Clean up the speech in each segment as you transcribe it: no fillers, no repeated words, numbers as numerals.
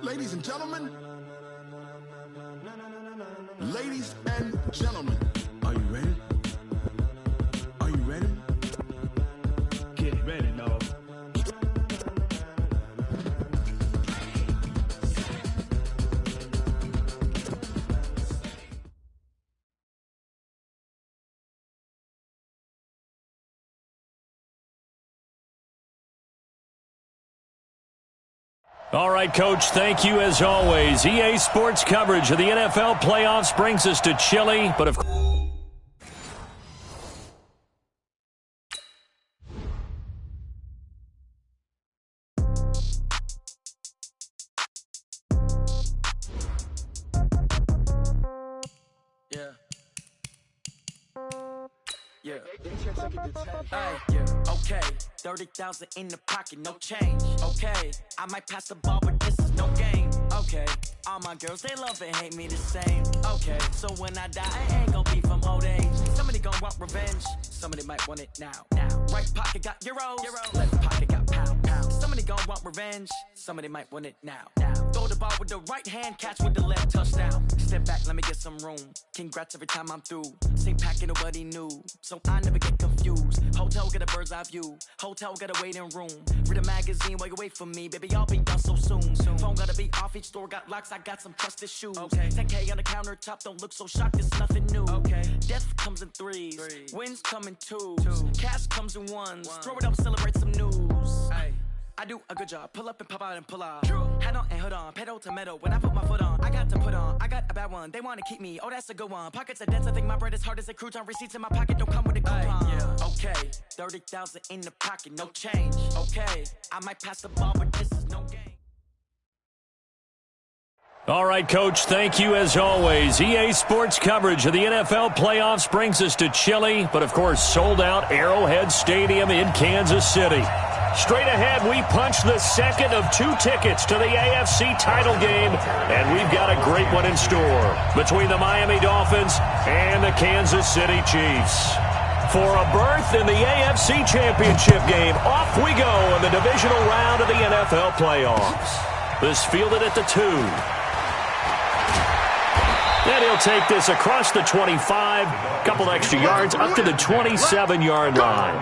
Ladies and gentlemen, ladies and gentlemen, are you ready? Are you ready? Get ready, dog. All right, Coach, thank you as always. EA Sports coverage of the NFL playoffs brings us to Chile, but of course... Yeah. Yeah. Okay. 30,000 in the pocket, no change. Okay. I might pass the ball, but this is no game. Okay. All my girls, they love and hate me the same. Okay. So when I die, I ain't gonna be from old age. Somebody gonna want revenge. Somebody might want it now. Right pocket got euros. Left pocket got pound. Somebody gonna want revenge. Somebody might want it now. Throw the ball with the right hand, catch with the left, touchdown. Step back, let me get some room. Congrats every time I'm through. Same packet, nobody knew. So I never get confused. Hotel get a bird's eye view. Hotel got a waiting room. Read a magazine while you wait for me. Baby, I'll be done so soon. Phone gotta be off, each store got locks. I got some trusted shoes. 10K on the countertop, don't look so shocked, it's nothing new. Death comes in threes. Wins come in twos. Cash comes in ones. Throw it up, celebrate some news. I do a good job. Pull up and pop out and pull out. Head on and hood on. Pedal to metal. When I put my foot on, I got to put on. I got a bad one. They want to keep me. Oh, that's a good one. Pockets are dense. I think my bread is hard as a crouton. Receipts in my pocket don't come with a coupon. Okay. 30,000 in the pocket. No change. Okay. I might pass the ball, but this is no game. All right, Coach, thank you as always. EA Sports coverage of the NFL playoffs brings us to Chile, but of course sold out Arrowhead Stadium in Kansas City. Straight ahead, we punch the second of 2 tickets to the AFC title game, and we've got a great one in store between the Miami Dolphins and the Kansas City Chiefs. For a berth in the AFC Championship game, off we go in the divisional round of the NFL playoffs. This fielded at the 2. And he'll take this across the 25, couple extra yards up to the 27-yard line.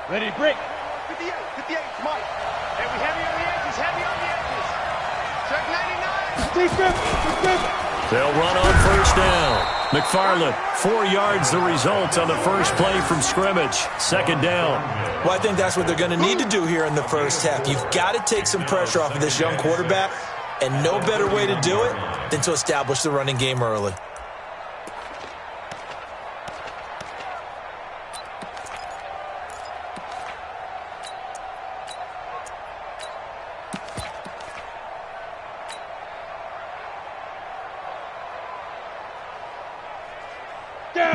Ready to break. 58, Mike. And we heavy on the edges, Check 99. They'll run on first down. McFarland, 4 yards the result on the first play from scrimmage. Second down. Well, I think that's what they're going to need to do here in the first half. You've got to take some pressure off of this young quarterback, and no better way to do it than to establish the running game early.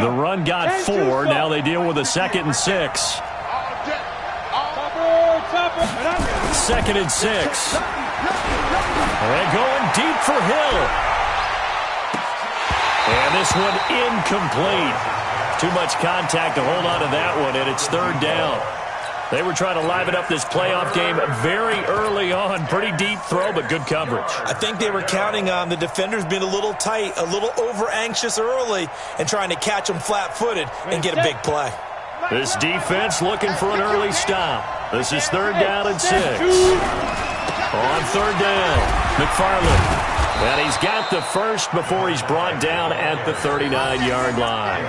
The run got 4. Now they deal with a 2nd and 6. 2nd and 6. And going deep for Hill. And this one incomplete. Too much contact to hold on to that one, and it's 3rd down. They were trying to liven up this playoff game very early on. Pretty deep throw, but good coverage. I think they were counting on the defenders being a little tight, a little over-anxious early, and trying to catch them flat-footed and get a big play. This defense looking for an early stop. This is 3rd down and 6. On 3rd down, McFarland. And he's got the first before he's brought down at the 39-yard line.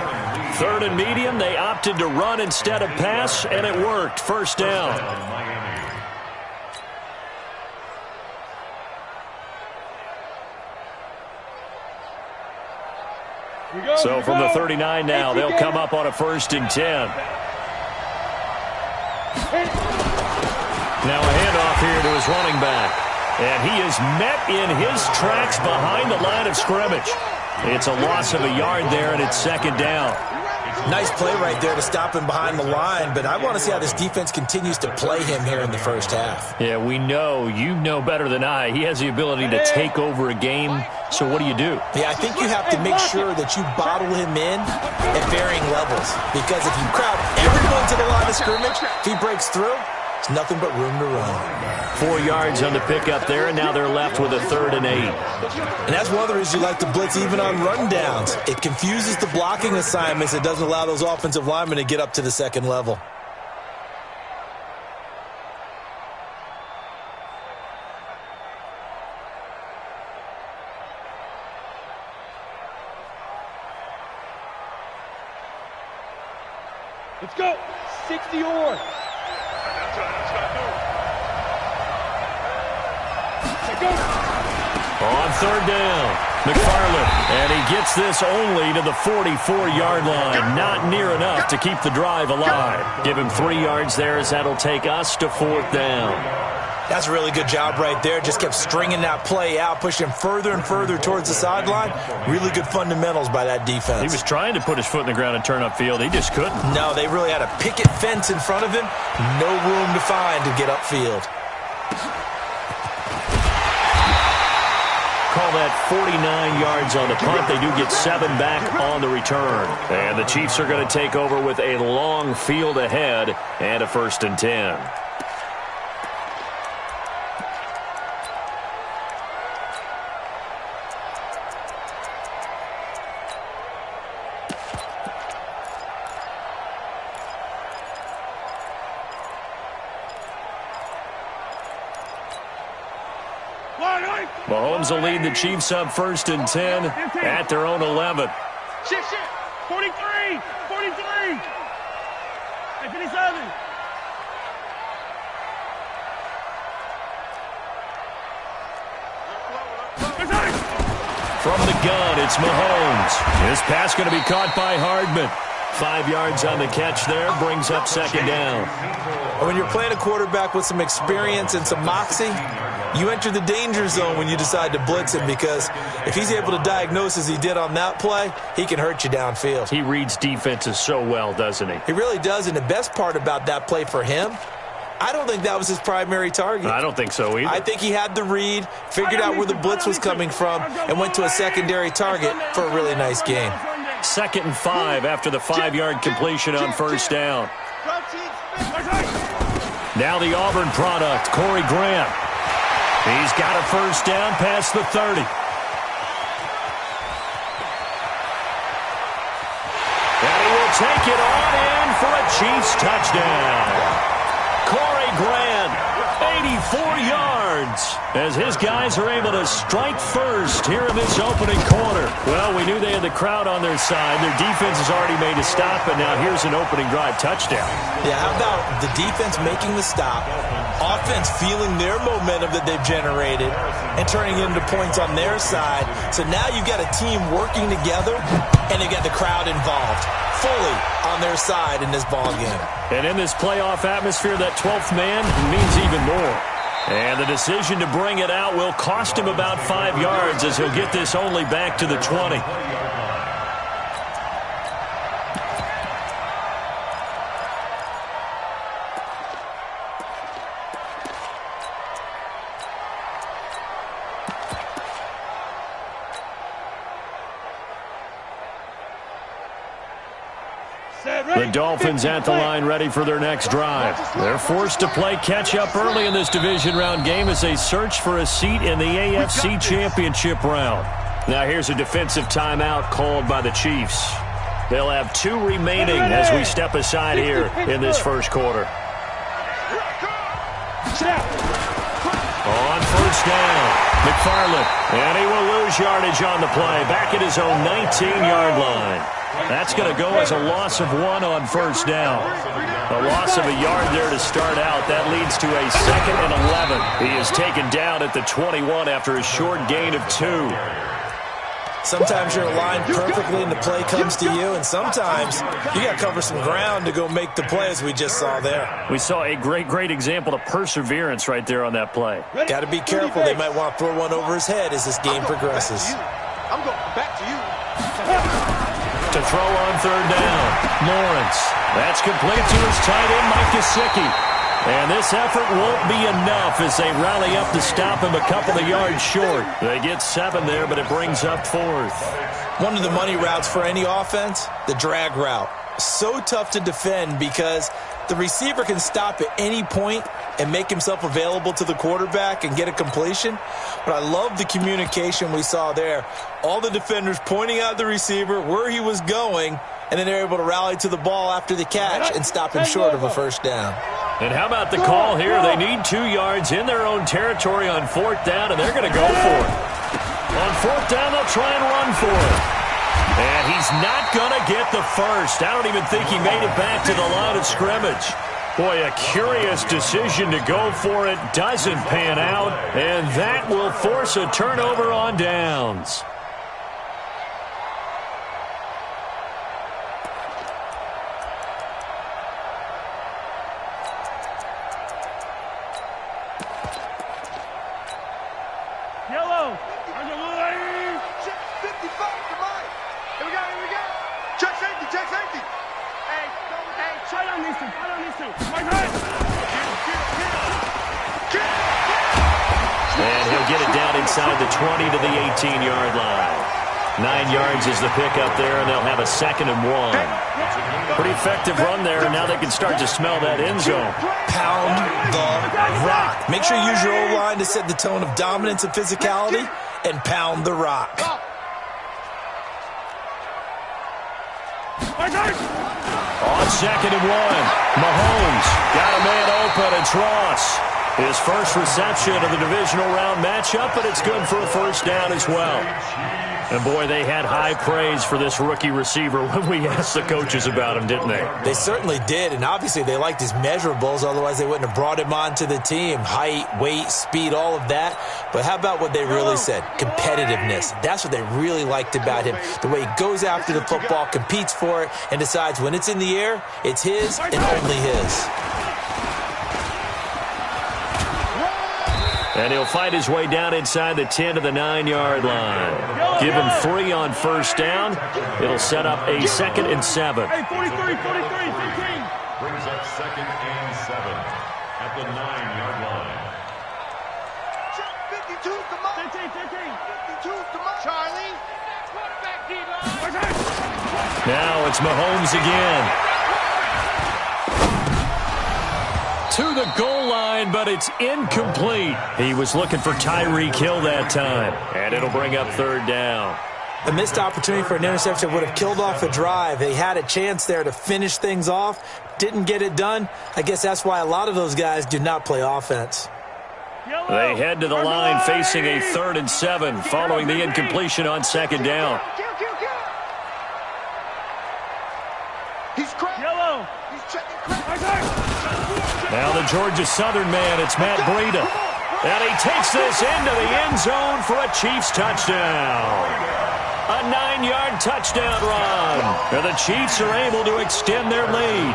3rd and medium, they opted to run instead of pass, and it worked. First down. So from the 39 now, they'll come up on a 1st and 10. Now a handoff here to his running back. And he is met in his tracks behind the line of scrimmage. It's a loss of a yard there, and it's second down. Nice play right there to stop him behind the line, but I want to see how this defense continues to play him here in the first half. Yeah, we know. You know better than I. He has the ability to take over a game, so what do you do? Yeah, I think you have to make sure that you bottle him in at varying levels, because if you crowd everyone to the line of scrimmage, if he breaks through, it's nothing but room to run. 4 yards on the pickup there, and now they're left with a 3rd and 8. And that's one of the reasons you like to blitz even on rundowns. It confuses the blocking assignments. It doesn't allow those offensive linemen to get up to the second level. Let's go. 60 or. On 3rd down, McFarland, and he gets this only to the 44-yard line. Not near enough to keep the drive alive. Give him 3 yards there, as that'll take us to 4th down. That's a really good job right there. Just kept stringing that play out, pushing him further and further towards the sideline. Really good fundamentals by that defense. He was trying to put his foot in the ground and turn upfield. He just couldn't. No, they really had a picket fence in front of him. No room to find to get upfield. Call that 49 yards on the punt. They do get 7 back on the return. And the Chiefs are going to take over with a long field ahead and a 1st and 10. Mahomes will lead the Chiefs up 1st and 10 at their own 11. Shift. 43. 43. 57. From the gun, it's Mahomes. This pass going to be caught by Hardman. 5 yards on the catch there, brings up 2nd down. When you're playing a quarterback with some experience and some moxie, you enter the danger zone when you decide to blitz him, because if he's able to diagnose as he did on that play, he can hurt you downfield. He reads defenses so well, doesn't he? He really does, and the best part about that play for him, I don't think that was his primary target. I don't think so either. I think he had the read, figured out where the blitz was coming from, and went to a secondary target for a really nice game. 2nd and 5 after the 5-yard completion on 1st down. Now the Auburn product, Corey Graham. He's got a 1st down past the 30. And he will take it on in for a Chiefs touchdown. Corey Grant, 84 yards, as his guys are able to strike first here in this opening quarter. Well, we knew they had the crowd on their side. Their defense has already made a stop, and now here's an opening drive touchdown. Yeah, how about the defense making the stop, offense feeling their momentum that they've generated, and turning it into points on their side. So now you've got a team working together, and they've got the crowd involved fully on their side in this ball game. And in this playoff atmosphere, that 12th man means even more. And the decision to bring it out will cost him about 5 yards, as he'll get this only back to the 20. The Dolphins at the line, ready for their next drive. They're forced to play catch-up early in this division round game as they search for a seat in the AFC Championship round. Now here's a defensive timeout called by the Chiefs. They'll have 2 remaining as we step aside here in this first quarter. On 1st down, McFarland, and he will lose yardage on the play, back at his own 19-yard line. That's going to go as a loss of 1 on 1st down. A loss of a yard there to start out. That leads to a 2nd and 11. He is taken down at the 21 after a short gain of 2. Sometimes you're aligned perfectly and the play comes to you, and sometimes you got to cover some ground to go make the play, as we just saw there. We saw a great example of perseverance right there on that play. Got to be careful. They might want to throw one over his head as this game progresses. I'm going back to you. To throw on third down. Lawrence. That's complete to his tight end, Mike Gesicki. And this effort won't be enough as they rally up to stop him a couple of yards short. They get 7 there, but it brings up 4th. One of the money routes for any offense, the drag route. So tough to defend because the receiver can stop at any point and make himself available to the quarterback and get a completion. But I love the communication we saw there. All the defenders pointing out the receiver, where he was going, and then they're able to rally to the ball after the catch and stop him short of a first down. And how about the call here? They need 2 yards in their own territory on 4th down, and they're going to go for it. On 4th down, they'll try and run for it. And he's not going to get the first. I don't even think he made it back to the line of scrimmage. Boy, a curious decision to go for it. Doesn't pan out, and that will force a turnover on downs. Yellow. 55 to mine. Here we go. Check safety. Hey, try on these two. My head. And he'll get it down inside the 20 to the 18-yard line. 9 yards is the pickup there, and they'll have a 2nd and 1. Pretty effective run there, and now they can start to smell that end zone. Pound the rock. Make sure you use your O-line to set the tone of dominance and physicality, and pound the rock. On 2nd and 1, Mahomes got a man open. It's Ross. His first reception of the divisional round matchup, but it's good for a first down as well. And, boy, they had high praise for this rookie receiver when we asked the coaches about him, didn't they? They certainly did, and obviously they liked his measurables. Otherwise, they wouldn't have brought him onto the team. Height, weight, speed, all of that. But how about what they really said? Competitiveness. That's what they really liked about him. The way he goes after the football, competes for it, and decides when it's in the air, it's his and only his. And he'll fight his way down inside the 10 to the 9-yard line. Give him 3 on first down. It'll set up a 2nd and 7. Hey, 43, 15. Brings up 2nd and 7 at the 9-yard line. 52 to mine. 52 to mine. Charlie. Quarterback D-line. Now it's Mahomes again. To the goal line, but it's incomplete. He was looking for Tyreek Hill that time. And it'll bring up 3rd down. A missed opportunity for an interception would have killed off a drive. They had a chance there to finish things off. Didn't get it done. I guess that's why a lot of those guys do not play offense. They head to the line facing a 3rd and 7 following the incompletion on 2nd down. He's cracked. Yellow. He's checking crack. Now the Georgia Southern man, it's Matt Breida. And he takes this into the end zone for a Chiefs touchdown. A 9-yard touchdown run. And the Chiefs are able to extend their lead.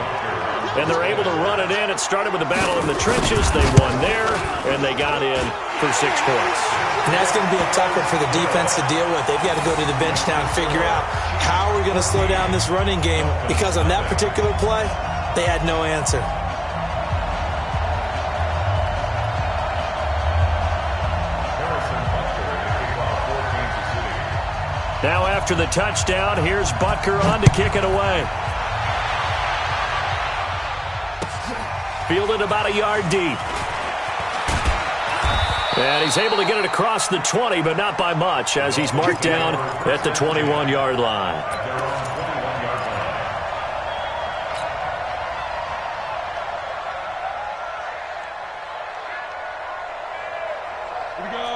And they're able to run it in. It started with a battle in the trenches. They won there, and they got in for 6 points. And that's going to be a tough one for the defense to deal with. They've got to go to the bench now and figure out how are we going to slow down this running game, because on that particular play, they had no answer. Now after the touchdown, here's Butker on to kick it away. Fielded about a yard deep. And he's able to get it across the 20, but not by much, as he's marked down at the 21-yard line.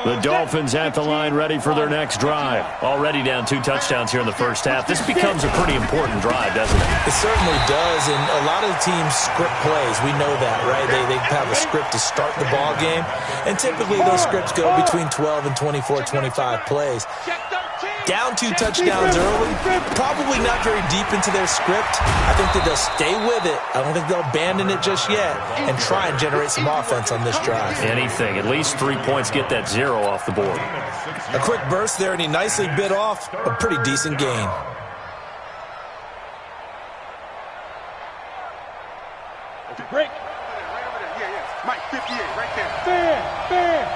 The Dolphins at the line, ready for their next drive. Already down 2 touchdowns here in the first half. This becomes a pretty important drive, doesn't it? It certainly does, and a lot of the teams script plays. We know that, right? They have a script to start the ball game, and typically those scripts go between 12 and 24, 25 plays. Down 2 touchdowns early, probably not very deep into their script. I think that they'll stay with it. I don't think they'll abandon it just yet and try and generate some offense on this drive. Anything. At least 3 points, get that 0 off the board. A quick burst there, and he nicely bit off a pretty decent gain. Break. Right over there. Yeah. Mike, 58, right there. Fair.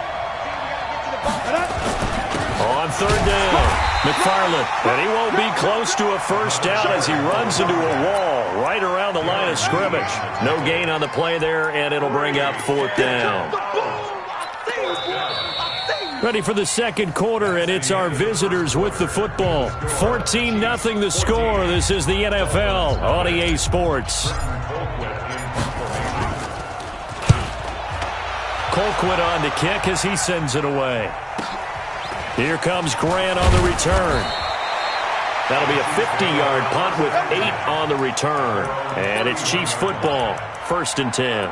On third down, McFarland, and he won't be close to a first down as he runs into a wall right around the line of scrimmage. No gain on the play there, and it'll bring up fourth down. Ready for the second quarter, and it's our visitors with the football. 14-0 the score. This is the NFL on EA Sports. Colquitt on the kick as he sends it away. Here comes Grant on the return. That'll be a 50-yard punt with 8 on the return. And it's Chiefs football, 1st and 10.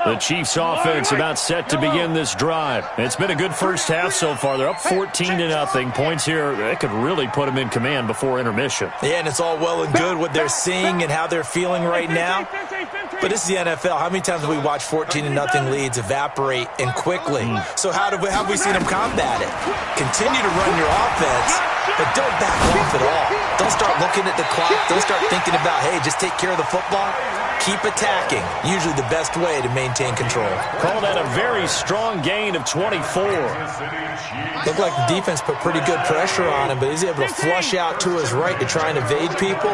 The Chiefs offense about set to begin this drive. It's been a good first half so far. They're up 14-0. Points here, that could really put them in command before intermission. Yeah, and it's all well and good what they're seeing and how they're feeling right now. But this is the NFL. How many times have we watched 14-0 leads evaporate and quickly? So how have we seen them combat it? Continue to run your offense, but don't back off at all. Don't start looking at the clock. Don't start thinking about, hey, just take care of the football. Keep attacking. Usually the best way to maintain control. Call that a very strong gain of 24. Looked like the defense put pretty good pressure on him, but he's able to flush out to his right to try and evade people.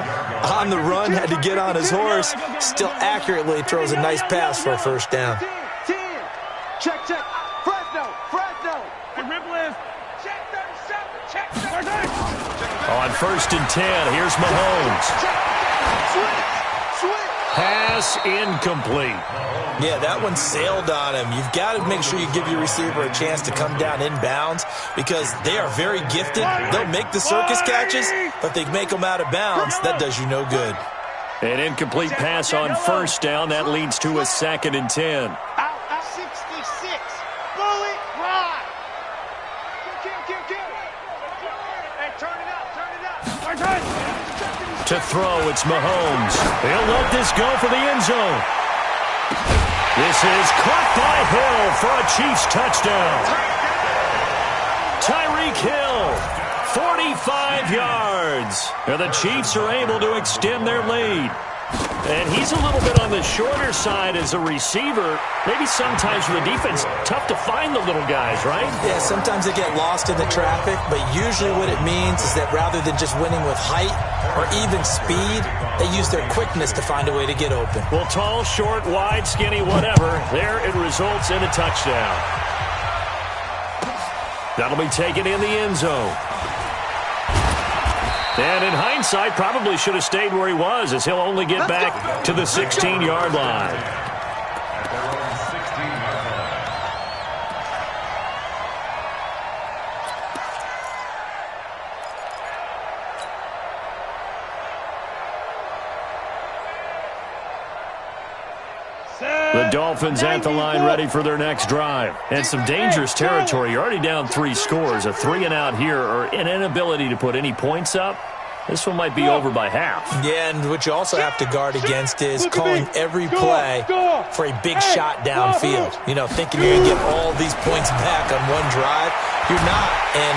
On the run, had to get on his horse. Still accurately throws a nice pass for a first down. 10. Check. Fresno. Hey, Ripple is. Check 37. Check 37. On 1st and 10, here's Mahomes. Switch. Pass incomplete. Yeah, that one sailed on him. You've got to make sure you give your receiver a chance to come down inbounds because they are very gifted. They'll make the circus catches, but they make them out of bounds. That does you no good. An incomplete pass on 1st down. That leads to a 2nd and 10. Out 66. Bullet ride. Kill. Hey, turn it up. To throw, it's Mahomes. He'll let this go for the end zone. This is caught by Hill for a Chiefs touchdown. Tyreek Hill, 45 yards. And the Chiefs are able to extend their lead. And he's a little bit on the shorter side as a receiver. Maybe sometimes for the defense, tough to find the little guys, right? Yeah, sometimes they get lost in the traffic, but usually what it means is that rather than just winning with height or even speed, they use their quickness to find a way to get open. Well, tall, short, wide, skinny, whatever, there it results in a touchdown. That'll be taken in the end zone. And in hindsight, probably should have stayed where he was as he'll only get back to the 16-yard line. The Dolphins at the line ready for their next drive. And some dangerous territory. You're already down 3 scores. A 3-and-out here or an inability to put any points up. This one might be over by half. Yeah, and what you also have to guard against is calling every play for a big shot downfield. You know, thinking you're going to get all these points back on one drive. You're not. And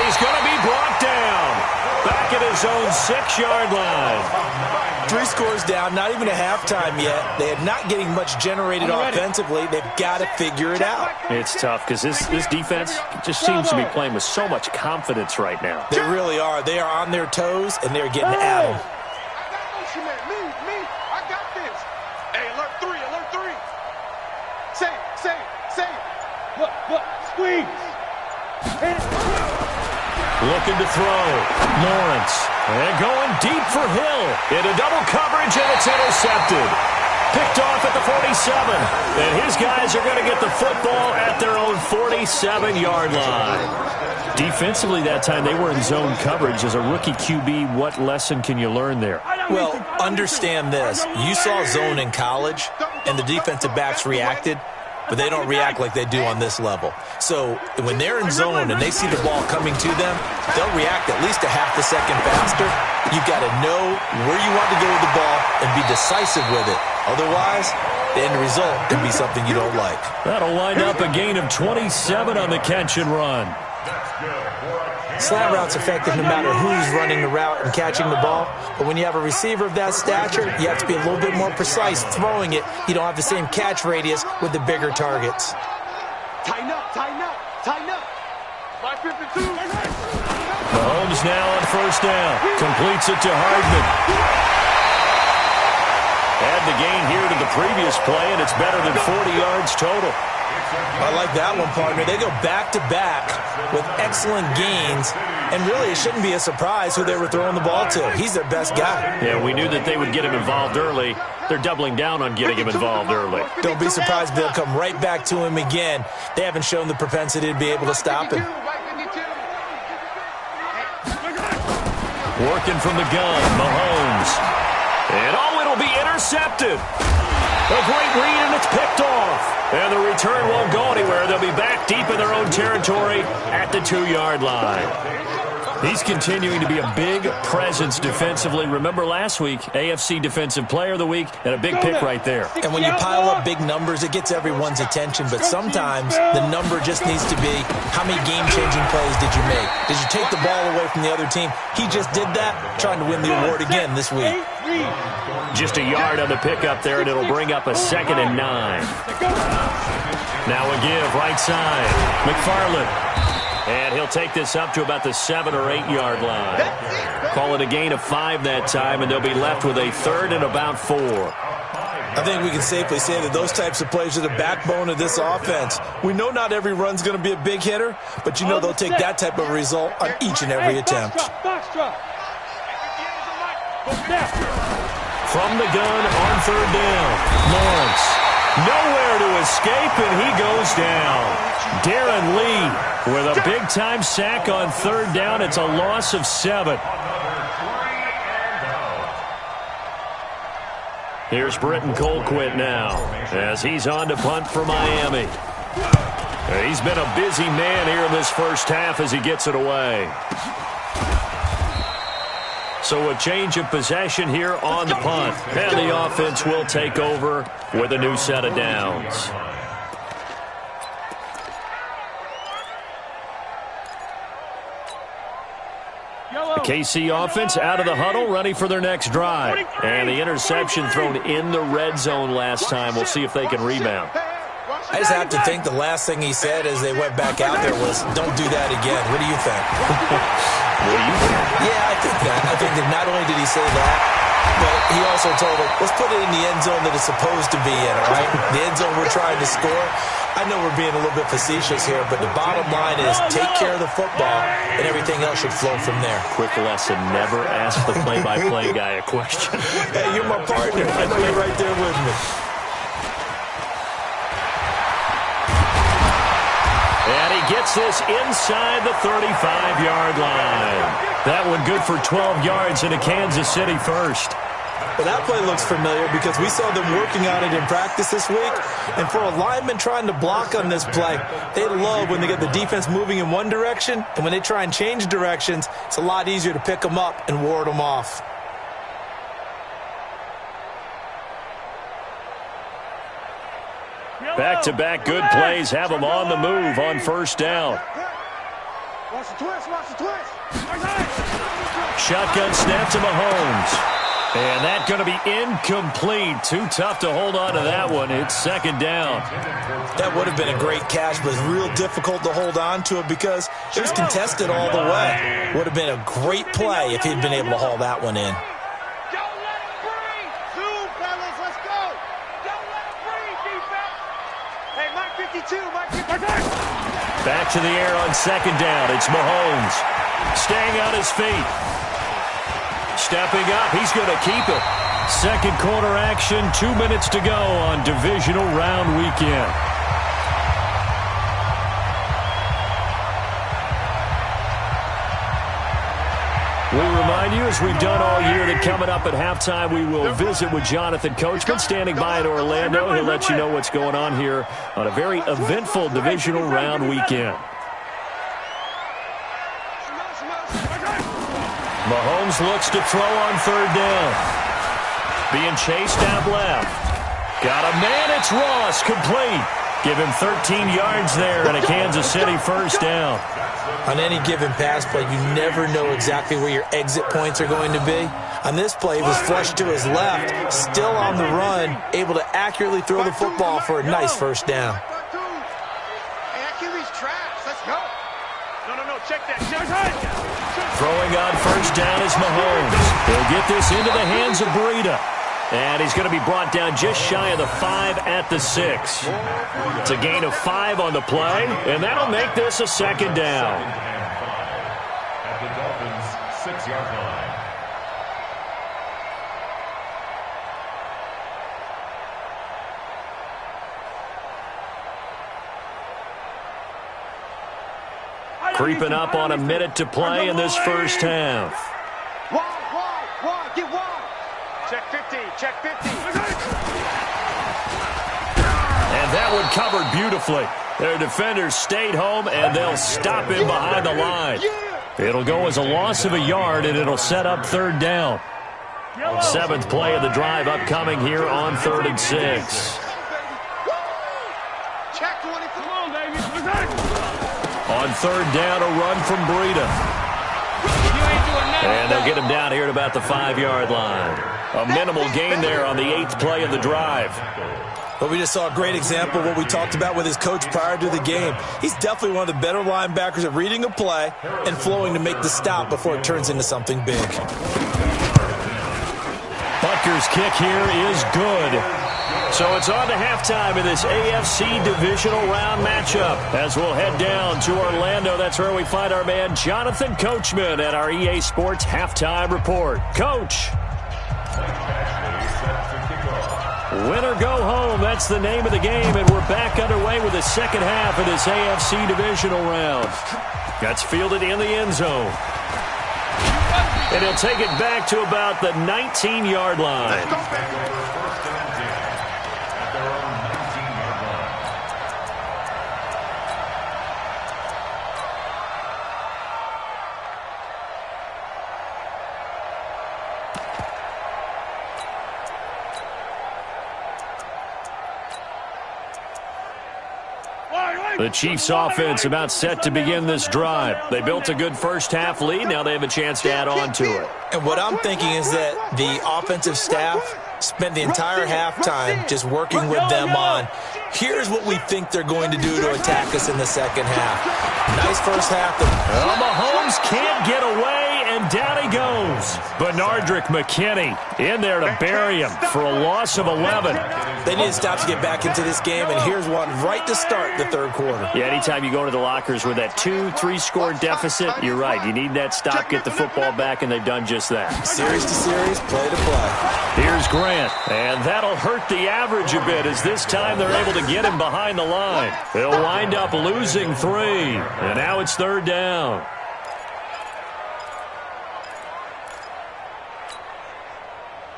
he's going to be brought down. Back at his own 6-yard line. 3 scores down, not even a halftime yet. They are not getting much generated offensively. They've got to figure it out. It's tough because this defense just seems to be playing with so much confidence right now. They really are. They are on their toes, and they're getting at them. Me. I got this. Hey, alert 3. Say it. Look. Squeeze. Looking to throw. Lawrence. And going deep for Hill. Into double coverage, and it's intercepted. Picked off at the 47. And his guys are going to get the football at their own 47-yard line. Defensively that time, they were in zone coverage. As a rookie QB, what lesson can you learn there? Well, understand this. You saw zone in college, and the defensive backs reacted. but they don't react like they do on this level. So when they're in zone and they see the ball coming to them, they'll react at least a half a second faster. You've got to know where you want to go with the ball and be decisive with it. Otherwise, the end result could be something you don't like. That'll wind up a gain of 27 on the catch and run. Slant route's effective no matter who's running the route and catching the ball. But when you have a receiver of that stature, you have to be a little bit more precise throwing it. You don't have the same catch radius with the bigger targets. Tighten up, tighten up, tighten up. 552. Mahomes now on first down. Completes it to Hardman. Add the gain here to the previous play, and it's better than 40 yards total. I like that one, partner. They go back-to-back with excellent gains, and really it shouldn't be a surprise who they were throwing the ball to. He's their best guy. Yeah, we knew that they would get him involved early. They're doubling down on getting him involved early. Don't be surprised if they'll come right back to him again. They haven't shown the propensity to be able to stop him. Working from the gun, Mahomes. And it'll be intercepted. A great read, and it's picked off. And the return won't go anywhere. They'll be back deep in their own territory at the 2-yard line. He's continuing to be a big presence defensively. Remember last week, AFC Defensive Player of the Week, and a big pick right there. And when you pile up big numbers, it gets everyone's attention. But sometimes the number just needs to be, how many game-changing plays did you make? Did you take the ball away from the other team? He just did that, trying to win the award again this week. Just a yard on the pickup there, and it'll bring up a 2nd and 9. Now a give, right side. McFarland. And he'll take this up to about the 7 or 8 yard line. Call it a gain of 5 that time, and they'll be left with a 3rd and about 4. I think we can safely say that those types of plays are the backbone of this offense. We know not every run's going to be a big hitter, but you know they'll take that type of result on each and every attempt. From the gun on 3rd down, Lawrence. Nowhere to escape, and he goes down. Darren Lee with a big-time sack on 3rd down. It's a loss of 7. Here's Britton Colquitt now as he's on to punt for Miami. He's been a busy man here in this first half as he gets it away. So a change of possession here on the punt. And the offense will take over with a new set of downs. The KC offense out of the huddle, ready for their next drive. And the interception thrown in the red zone last time. We'll see if they can rebound. I just have to think the last thing he said as they went back out there was, don't do that again. What do you think? What do you think? Yeah, I think that. I think that not only did he say that, but he also told them, let's put it in the end zone that it's supposed to be in, all right? The end zone we're trying to score. I know we're being a little bit facetious here, but the bottom line is take care of the football, and everything else should flow from there. Quick lesson, never ask the play-by-play guy a question. Hey, you're my partner. I know you're right there with me. And he gets this inside the 35-yard line. That one good for 12 yards into Kansas City first. Well, that play looks familiar because we saw them working on it in practice this week. And for a lineman trying to block on this play, they love when they get the defense moving in one direction. And when they try and change directions, it's a lot easier to pick them up and ward them off. Back-to-back good plays have them on the move on first down. Watch the twist, watch the twist. Shotgun snap to Mahomes. And that's going to be incomplete. Too tough to hold on to that one. It's 2nd down. That would have been a great catch, but it's real difficult to hold on to it because it was contested all the way. Would have been a great play if he'd been able to haul that one in. Don't let it breathe. Zoom, fellas, let's go. Don't let it breathe, defense. Hey, Mike 52, Mike 52. Back to the air on 2nd down. It's Mahomes. Staying on his feet. Stepping up, he's going to keep it. Second quarter action, 2 minutes to go on divisional round weekend. We remind you, as we've done all year, that coming up at halftime, we will visit with Jonathan Coachman standing by in Orlando. He'll let you know what's going on here on a very eventful divisional round weekend. Mahomes looks to throw on third down. Being chased out left. Got a man, it's Ross, complete. Give him 13 yards there and a Kansas City first down. On any given pass play, you never know exactly where your exit points are going to be. On this play, he was flushed to his left, still on the run, able to accurately throw the football for a nice first down. Throwing on first down is Mahomes. He'll get this into the hands of Breida. And he's going to be brought down just shy of the 5 at the 6. It's a gain of 5 on the play, and that'll make this a second down. At the Dolphins' 6-yard line. Creeping up on a minute to play in this first half. Wide, get wide. Check 50, check 50. And that one covered beautifully. Their defenders stayed home, and they'll stop him behind the line. It'll go as a loss of a yard, and it'll set up third down. 7th play of the drive upcoming here on 3rd and 6. Check 20. Come on, baby. On third down, a run from Breida. And they'll get him down here at about the 5-yard line. A minimal gain there on the 8th play of the drive. But we just saw a great example of what we talked about with his coach prior to the game. He's definitely one of the better linebackers at reading a play and flowing to make the stop before it turns into something big. Butker's kick here is good. So it's on to halftime in this AFC divisional round matchup. As we'll head down to Orlando, that's where we find our man Jonathan Coachman at our EA Sports Halftime Report. Coach. Win or go home, that's the name of the game, and we're back underway with the second half of this AFC divisional round. That's fielded in the end zone. And he'll take it back to about the 19-yard line. The Chiefs offense about set to begin this drive. They built a good first half lead. Now they have a chance to add on to it. And what I'm thinking is that the offensive staff spent the entire halftime just working with them on, here's what we think they're going to do to attack us in the second half. Nice first half. Well, Mahomes can't get away, and down he goes. Benardrick McKinney in there to bury him for a loss of 11. They need to stop to get back into this game, and here's one right to start the third quarter. Yeah, anytime you go to the lockers with that 2-3 score deficit, you're right. You need that stop, get the football back, and they've done just that. Series to series, play to play. Here's Grant, and that'll hurt the average a bit as this time they're able to get him behind the line. They'll wind up losing 3, and now it's third down.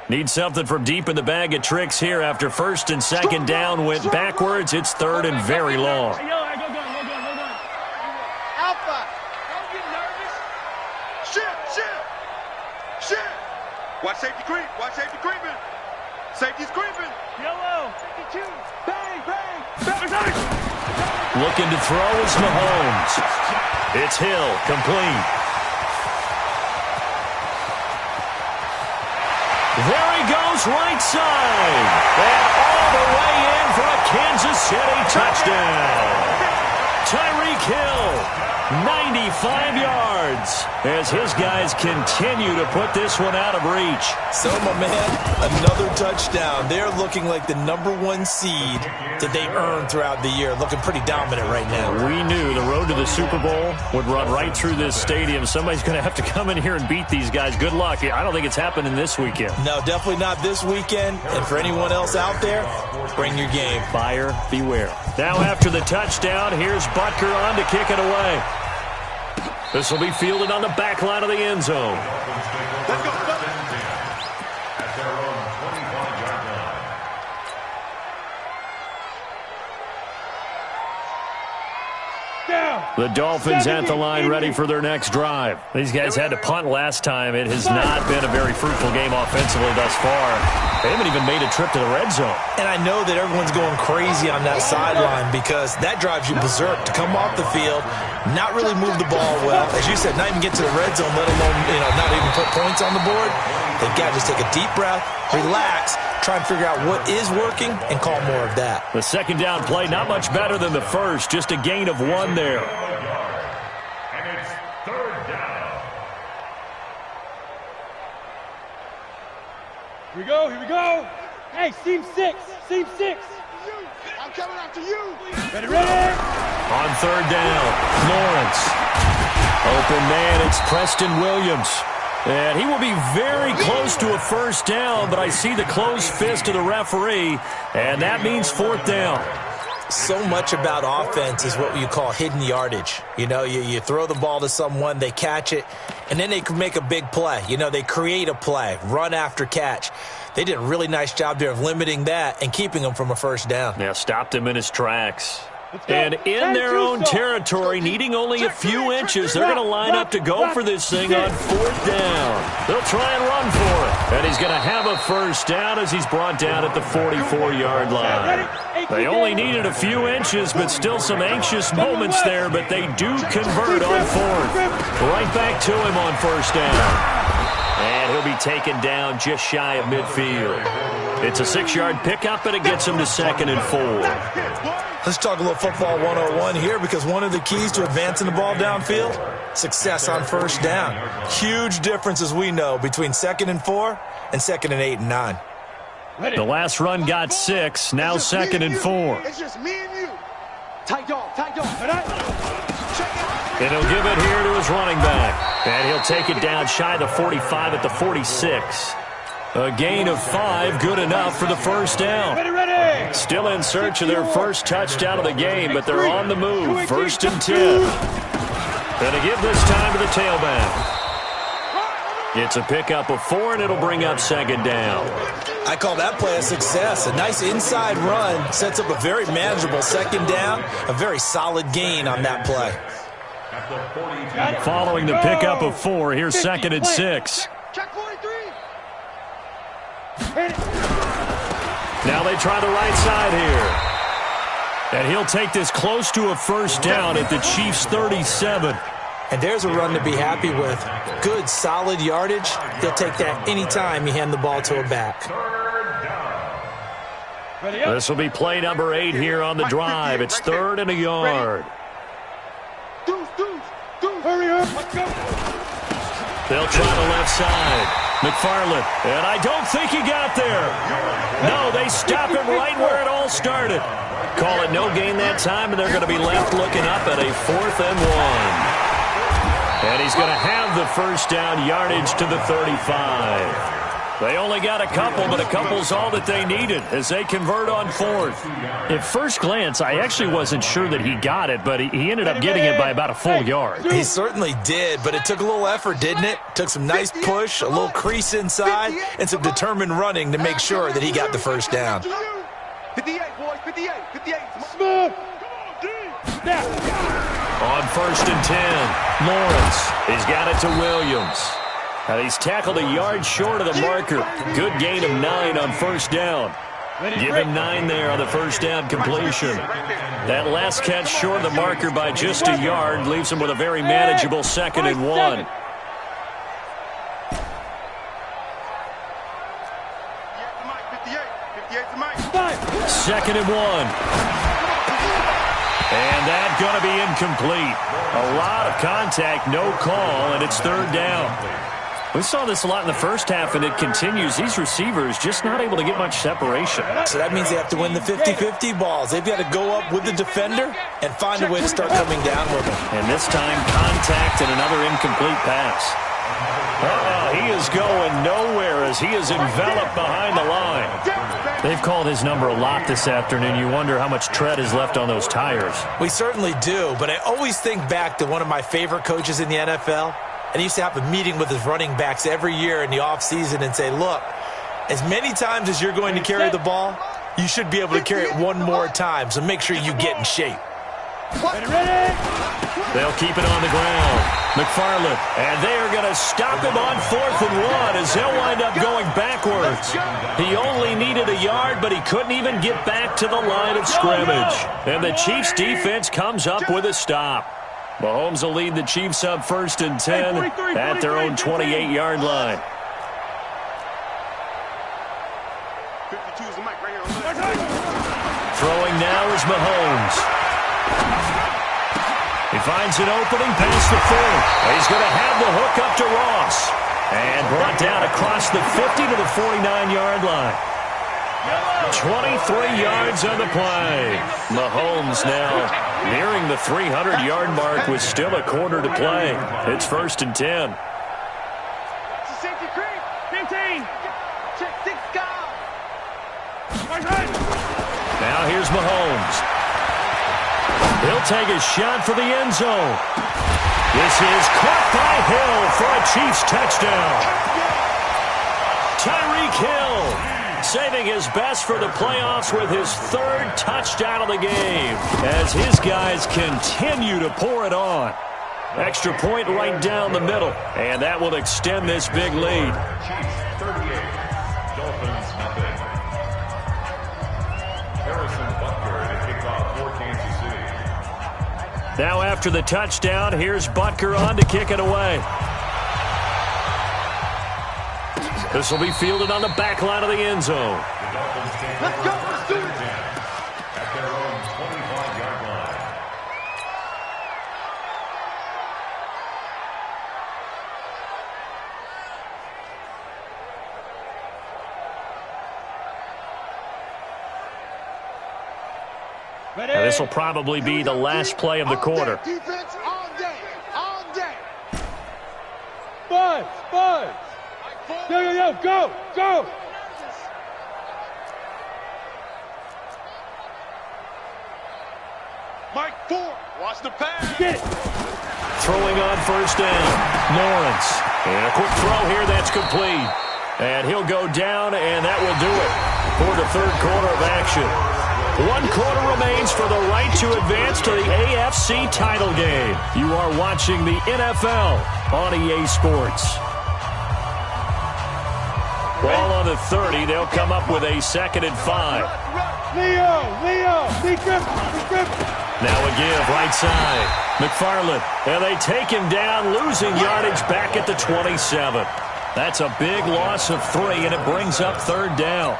Need something from deep in the bag of tricks here after first and second down went backwards. It's third and very long. Alpha. Don't get nervous. Shift. Watch safety creep. Watch safety creeping. Safety's creeping. Yellow. 52. Bang. Looking to throw is Mahomes. It's Hill, complete. There he goes, right side. And all the way in for a Kansas City touchdown. Tyreek Hill, 95 yards, as his guys continue to put this one out of reach. So, my man, another touchdown. They're looking like the #1 seed that they earned throughout the year. Looking pretty dominant right now. We knew the road to the Super Bowl would run right through this stadium. Somebody's going to have to come in here and beat these guys. Good luck. I don't think it's happening this weekend. No, definitely not this weekend. And for anyone else out there, bring your game. Buyer beware. Now after the touchdown, here's Butker on to kick it away. This will be fielded on the back line of the end zone. Let's go. At their own 25-yard line. The Dolphins at the line ready for their next drive. These guys had to punt last time. It has not been a very fruitful game offensively thus far. They haven't even made a trip to the red zone. And I know that everyone's going crazy on that sideline because that drives you berserk to come off the field, not really move the ball well. As you said, not even get to the red zone, let alone, not even put points on the board. They've got to just take a deep breath, relax, try and figure out what is working, and call more of that. The second down play, not much better than the first, just a gain of 1 there. And it's third down. Here we go. Hey, seam 6. I'm coming after you. Ready. On third down, Lawrence. Open man, it's Preston Williams. And he will be very close to a first down, but I see the closed fist of the referee, and that means fourth down. So much about offense is what you call hidden yardage. You throw the ball to someone, they catch it, and then they can make a big play. They create a play, run after catch. They did a really nice job there of limiting that and keeping him from a first down. Yeah, stopped him in his tracks. And in their own territory, needing only a few inches, they're going to line up to go for this thing on fourth down. They'll try and run for it. And he's going to have a first down as he's brought down at the 44-yard line. They only needed a few inches, but still some anxious moments there, but they do convert on fourth. Right back to him on first down. And he'll be taken down just shy of midfield. It's a 6-yard pickup, and it gets him to 2nd and 4. Let's talk a little football 101 here because one of the keys to advancing the ball downfield, success on first down. Huge difference, as we know, between 2nd and 4 and 2nd and 8 and 9. The last run got 6, now 2nd and 4. It's just me and you. Tight dog. And he'll give it here to his running back. And he'll take it down shy of the 45 at the 46. A gain of 5, good enough for the first down. Still in search of their first touchdown of the game, but they're on the move. 1st and 10. Gonna give this time to the tailback. It's a pickup of 4, and it'll bring up 2nd down. I call that play a success. A nice inside run sets up a very manageable 2nd down. A very solid gain on that play. Following the pickup of 4, here's 2nd and 6. Check 43. Now they try the right side here. And he'll take this close to a first down at the Chiefs' 37. And there's a run to be happy with. Good, solid yardage. He'll take that anytime you hand the ball to a back. This will be play number 8 here on the drive. It's 3rd and a yard. Hurry up. Let's go. They'll try the left side. McFarland, and I don't think he got there. No, they stop him right where it all started. Call it no gain that time, and they're going to be left looking up at a 4th and 1. And he's going to have the first down yardage to the 35. They only got a couple, but a couple's all that they needed as they convert on 4th. At first glance, I actually wasn't sure that he got it, but he ended up getting it by about a full yard. He certainly did, but it took a little effort, didn't it? Took some nice push, a little crease inside, and some determined running to make sure that he got the first down. 58, boys, 58. Smooth. On 1st and 10, Lawrence. He's got it to Williams. And he's tackled a yard short of the marker. Good gain of 9 on first down. Give him 9 there on the first down completion. That last catch short of the marker by just a yard leaves him with a very manageable 2nd and 1. Second and 1. And that's going to be incomplete. A lot of contact, no call, and it's 3rd down. We saw this a lot in the first half, and it continues. These receivers just not able to get much separation. So that means they have to win the 50-50 balls. They've got to go up with the defender and find a way to start coming down with him. And this time, contact and another incomplete pass. He is going nowhere as he is enveloped behind the line. They've called his number a lot this afternoon. You wonder how much tread is left on those tires. We certainly do, but I always think back to one of my favorite coaches in the NFL, and he used to have a meeting with his running backs every year in the offseason and say, look, as many times as you're going to carry the ball, you should be able to carry it one more time, so make sure you get in shape. They'll keep it on the ground. McFarland, and they are going to stop him on 4th and 1 as they'll wind up going backwards. He only needed a yard, but he couldn't even get back to the line of scrimmage. And the Chiefs defense comes up with a stop. Mahomes will lead the Chiefs up 1st and 10 at their own 28-yard line. Throwing now is Mahomes. He finds an opening past the 30. He's going to have the hook up to Ross. And brought down across the 50 to the 49-yard line. 23 yards on the play. Mahomes now nearing the 300-yard mark with still a quarter to play. It's 1st and 10. Now here's Mahomes. He'll take a shot for the end zone. This is caught by Hill for a Chiefs touchdown. Tyreek Hill saving his best for the playoffs with his 3rd touchdown of the game as his guys continue to pour it on. Extra point right down the middle, and that will extend this big lead. Chiefs 38, Dolphins nothing. Harrison Butker to kick off for Kansas City. Now after the touchdown, here's Butker on to kick it away. This will be fielded on the back line of the end zone. The Dolphins take Let's go, let's do it. at their own 25-yard line. Now, this will probably be the last play of the quarter. Defense all day, all day. Buzz! Yo, go! Mike Ford, watch the pass. Get it! Throwing on 1st down, Lawrence. And a quick throw here that's complete. And he'll go down, and that will do it for the 3rd quarter of action. 1 quarter remains for the right to advance to the AFC title game. You are watching the NFL on EA Sports. Ball on the 30. They'll come up with a 2nd and 5. Leo! Be grip! Now a give, right side. McFarland, and they take him down, losing yardage back at the 27. That's a big loss of 3, and it brings up 3rd down.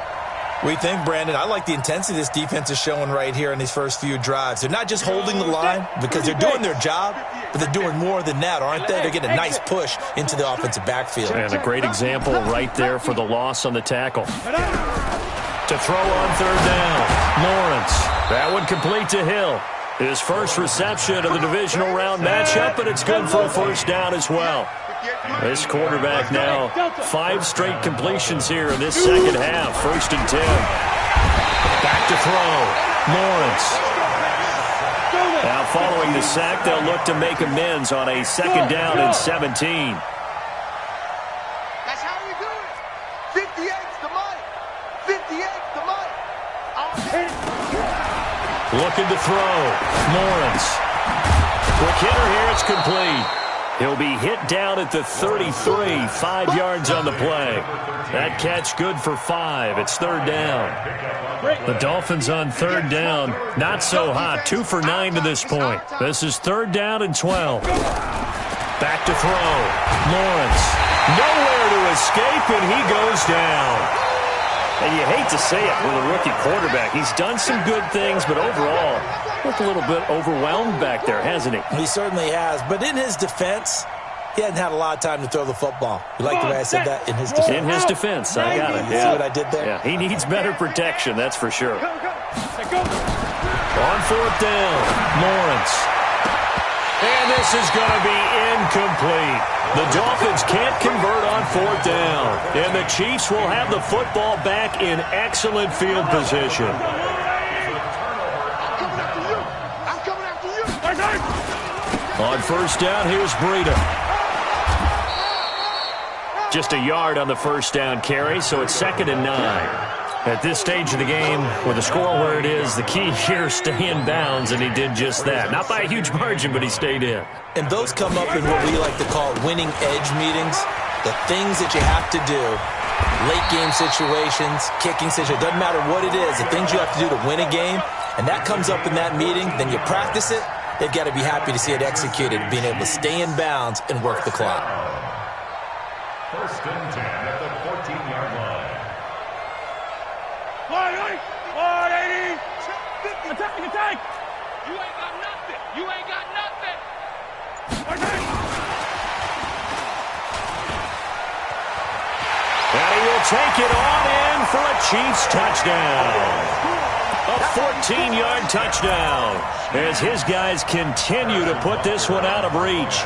We think, Brandon, I like the intensity this defense is showing right here in these first few drives. They're not just holding the line because they're doing their job, but they're doing more than that, aren't they? They're getting a nice push into the offensive backfield. And a great example right there for the loss on the tackle. To throw on 3rd down, Lawrence. That one complete to Hill. His first reception of the divisional round matchup, but it's good for a 1st down as well. This quarterback now, 5 straight completions here in this 2nd half. 1st and 10. Back to throw. Lawrence. Now following the sack, they'll look to make amends on a 2nd down and 17. That's how we do it. 58's the money. 58's the money. Looking to throw. Lawrence. Quick hitter here. It's complete. He'll be hit down at the 33, 5 yards on the play. That catch good for 5. It's 3rd down. The Dolphins on 3rd down, not so hot. 2 for 9 to this point. This is 3rd down and 12. Back to throw. Lawrence. Nowhere to escape, and he goes down. And you hate to say it with a rookie quarterback. He's done some good things, but overall, looked a little bit overwhelmed back there, hasn't he? He certainly has. But in his defense, he hadn't had a lot of time to throw the football. You like the way I said that? In his defense. In his defense, I got it. See what I did there? Yeah, he needs better protection, that's for sure. On 4th down, Lawrence. And this is going to be incomplete. The Dolphins can't convert on 4th down. And the Chiefs will have the football back in excellent field position. I'm coming after you. I'm coming after you. On 1st down, here's Breida. Just a yard on the 1st down carry, so it's 2nd and 9. At this stage of the game, with the score where it is, the key here is stay in bounds, and he did just that. Not by a huge margin, but he stayed in. And those come up in what we like to call winning edge meetings. The things that you have to do, late game situations, kicking situations, doesn't matter what it is, the things you have to do to win a game, and that comes up in that meeting, then you practice it, they've got to be happy to see it executed, being able to stay in bounds and work the clock. 1st and 10 at the 14-yard line. 180. Attack! You ain't got nothing. You ain't got nothing. And he will take it on in for a Chiefs touchdown. A 14-yard touchdown as his guys continue to put this one out of reach.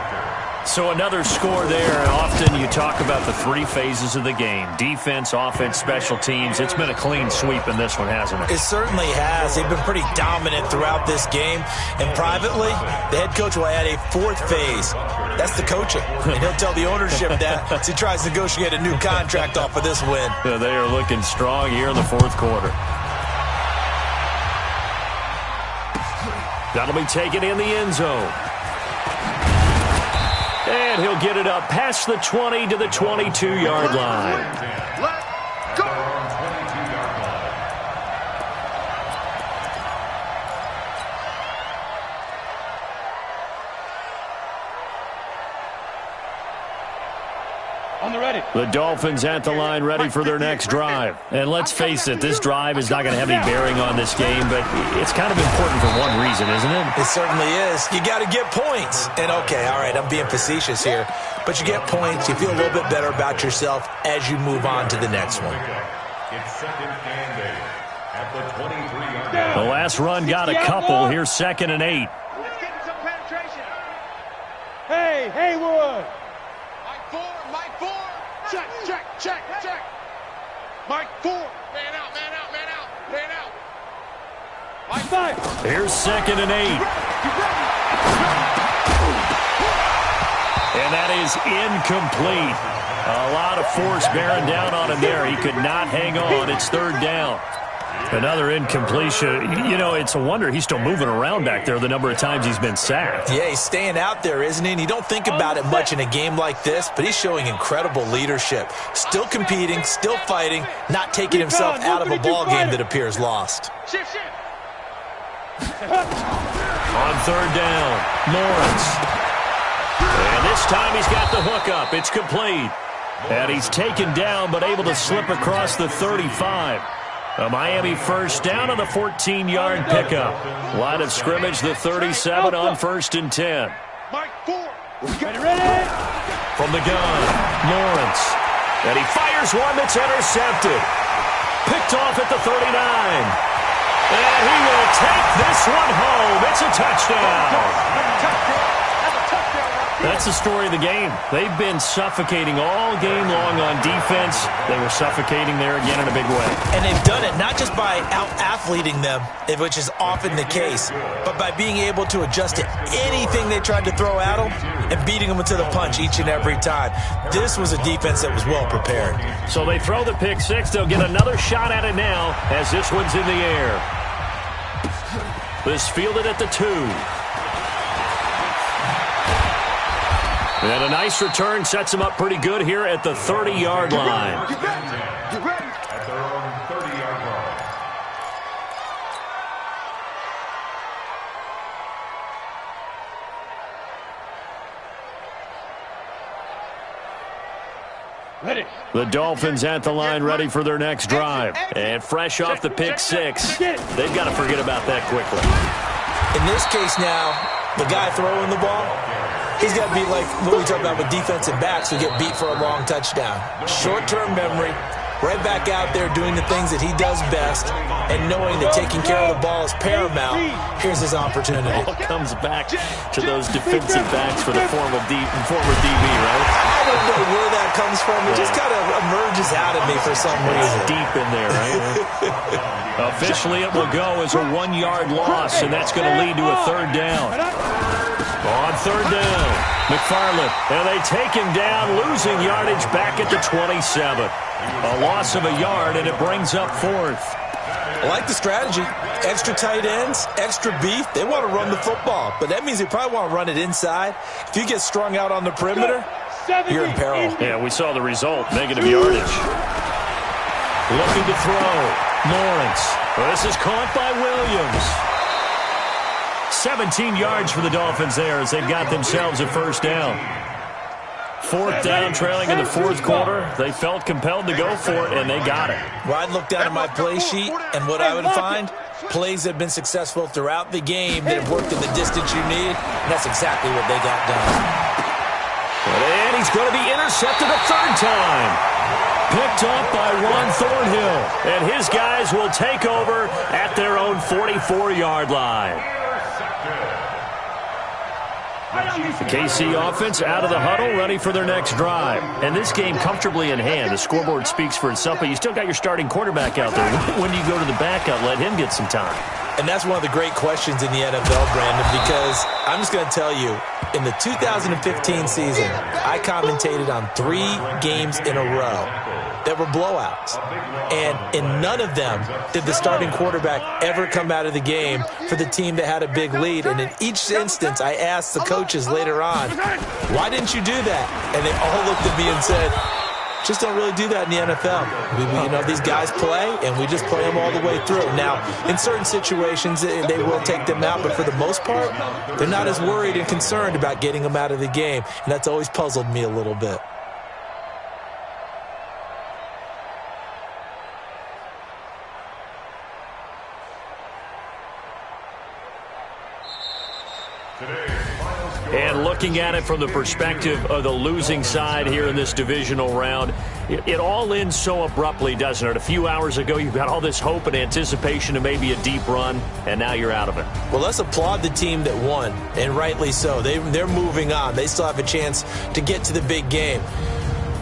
So another score there. Often you talk about the 3 phases of the game. Defense, offense, special teams. It's been a clean sweep in this one, hasn't it? It certainly has. They've been pretty dominant throughout this game. And privately, the head coach will add a 4th phase. That's the coaching. And he'll tell the ownership that as he tries to negotiate a new contract off of this win. Yeah, they are looking strong here in the 4th quarter. That'll be taken in the end zone. And he'll get it up past the 20 to the 22-yard line. Let's go. On the ready. The Dolphins at the line ready for their next drive. And let's face it, this drive is not going to have any bearing on this game, but it's kind of important for one reason, isn't it? It certainly is. You got to get points. And okay, all right, I'm being facetious here, but you get points, you feel a little bit better about yourself as you move on to the next one. It's 2nd and 8 at the 23-yard line. The last run got a couple. Here's 2nd and 8. Let's get some penetration. Hey, Haywood! Mike 4. Check. Mike 4. Man out. Man out. Mike 5. Here's 2nd and 8. And that is incomplete. A lot of force bearing down on him there. He could not hang on. It's 3rd down. Another incompletion. You know, it's a wonder he's still moving around back there the number of times he's been sacked. Yeah, he's staying out there, isn't he? And you don't think about it much in a game like this, but he's showing incredible leadership. Still competing, still fighting, not taking himself out of a ball game that appears lost. Shift. On 3rd down, Lawrence. And this time he's got the hook up. It's complete. And he's taken down but able to slip across the 35. A Miami 1st down on the 14-yard pickup. Line of scrimmage, the 37 on 1st and 10. Mike 4. Ready? From the gun, Lawrence. And he fires one that's intercepted. Picked off at the 39. And he will take this one home. It's a touchdown. That's the story of the game. They've been suffocating all game long on defense. They were suffocating there again in a big way. And they've done it not just by out-athleting them, which is often the case, but by being able to adjust to anything they tried to throw at them and beating them to the punch each and every time. This was a defense that was well prepared. So they throw the pick 6. They'll get another shot at it now as this one's in the air. This fielded at the 2. And a nice return sets him up pretty good here at the 30-yard line. Get ready. At their own 30-yard line. Ready. The Dolphins at the line ready for their next drive. And fresh off the pick 6, they've got to forget about that quickly. In this case now, the guy throwing the ball, he's got to be like what we talk about with defensive backs who get beat for a long touchdown. Short-term memory, right back out there doing the things that he does best and knowing that taking care of the ball is paramount. Here's his opportunity. Ball comes back to those defensive backs for the former DB, right? I don't know where that comes from. It just kind of emerges out of me for some reason. Deep in there, right? Officially, it will go as a 1-yard loss, and that's going to lead to a third down. On third down, McFarland, and they take him down, losing yardage back at the 27. A loss of a yard, and it brings up fourth. I like the strategy. Extra tight ends, extra beef. They want to run the football, but that means they probably want to run it inside. If you get strung out on the perimeter, you're in peril. Yeah, we saw the result, negative yardage. Looking to throw, Lawrence. Well, this is caught by Williams. 17 yards for the Dolphins there as they've got themselves a first down. Fourth down, trailing in the fourth quarter. They felt compelled to go for it, and they got it. Well, I'd look down at my play sheet, and what I would find, plays that have been successful throughout the game that have worked in the distance you need, and that's exactly what they got done. And he's going to be intercepted a third time. Picked up by Ron Thornhill, and his guys will take over at their own 44-yard line. The KC offense out of the huddle, ready for their next drive. And this game comfortably in hand. The scoreboard speaks for itself, but you still got your starting quarterback out there. When do you go to the backup, let him get some time? And that's one of the great questions in the NFL, Brandon, because I'm just going to tell you, in the 2015 season, I commentated on 3 games in a row that were blowouts. And in none of them did the starting quarterback ever come out of the game for the team that had a big lead. And in each instance, I asked the coaches later on, why didn't you do that? And they all looked at me and said, just don't really do that in the NFL. These guys play, and we just play them all the way through. Now, in certain situations, they will take them out, but for the most part, they're not as worried and concerned about getting them out of the game, and that's always puzzled me a little bit. And looking at it from the perspective of the losing side here in this divisional round, it all ends so abruptly, doesn't it? A few hours ago, you got all this hope and anticipation of maybe a deep run, and now you're out of it. Well, let's applaud the team that won, and rightly so. They're moving on. They still have a chance to get to the big game.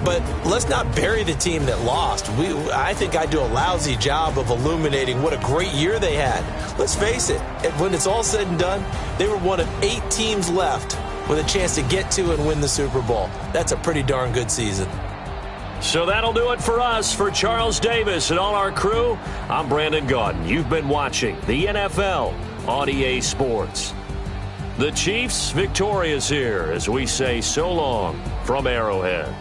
But let's not bury the team that lost. I think I do a lousy job of illuminating what a great year they had. Let's face it, when it's all said and done, they were one of 8 teams left with a chance to get to and win the Super Bowl. That's a pretty darn good season. So that'll do it for us. For Charles Davis and all our crew, I'm Brandon Gaudin. You've been watching the NFL on EA Sports. The Chiefs victorious here as we say so long from Arrowhead.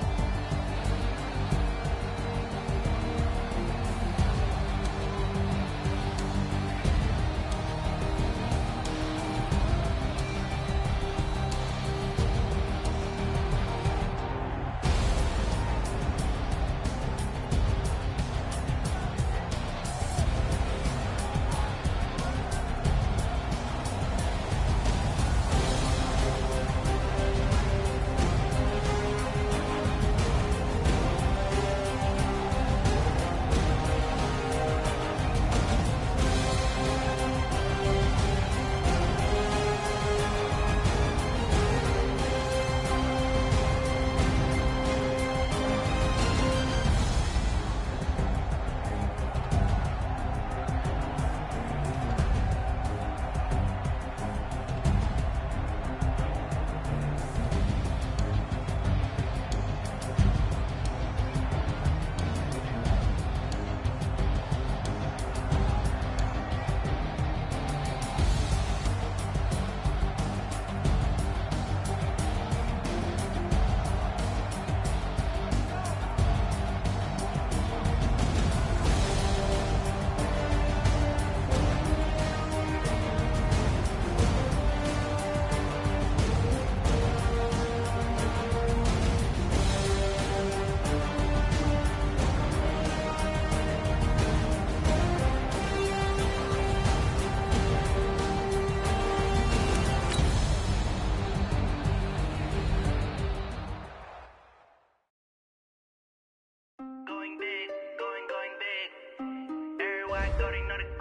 shorty know the